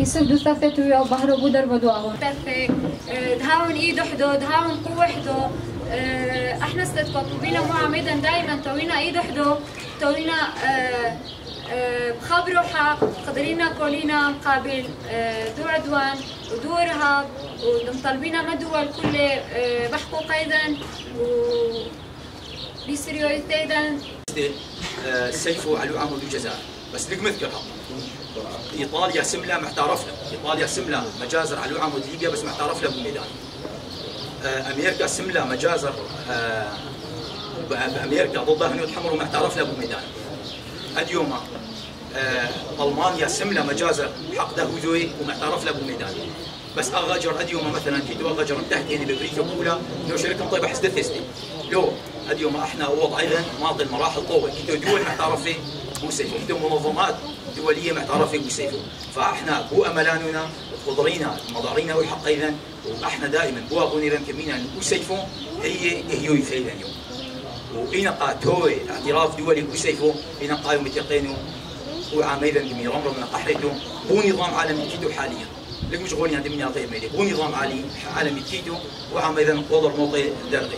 يسدوا ثلاثة ويا بهربوا دربدوا أهون. ثلاثة دهاون إيد وحده دهاون قوة وحده. احنا استطبينا معامدا دائما توينا ايد وحده توينا بخبروا حق قدرينا كلنا مقابل دو عدوان ودو ارهاب ومطالبينا ما دول كله بحقوق ايضا وبسريوية ايضا. سيفو على عمود الجزائر بس لك مذكرها ايطاليا سمله معترف له، ايطاليا سمله مجازر على عمود ليبيا بس معترف له بالميدان. امريكا سمله مجازر بامريكا ضد هنود حمر ومعترف له بالميدان. اليوم المانيا سمله مجازر حق دهوذوي ومعترف له بالميدان. بس اغاجر اليوم مثلا كيدو اغاجر تحت يعني بامريكا كلها لو شركه طيبه حسد ثيستي لو اليوم احنا وضع ايضا ماضي المراحل قوه كيدو دول معترفه بوسيفو كيدو منظمات دوليه معترفه بوسيفو. فاحنا بو املاننا قدرينا مضارينا والحق ايضا واحنا دائما بو اغوني كمينا بوسيفو هي هيوي فعلا اليوم وإنقا توي اعتراف دولي بوسيفو إنقا يوم يتقينوا وعاميدا دمي رمر من قحرته بو نظام عالمي كيدو حاليا لك مشغولين عند من يعطيه ميلي بو نظام عالمي كيدو وعاميدا قدر موطي درغي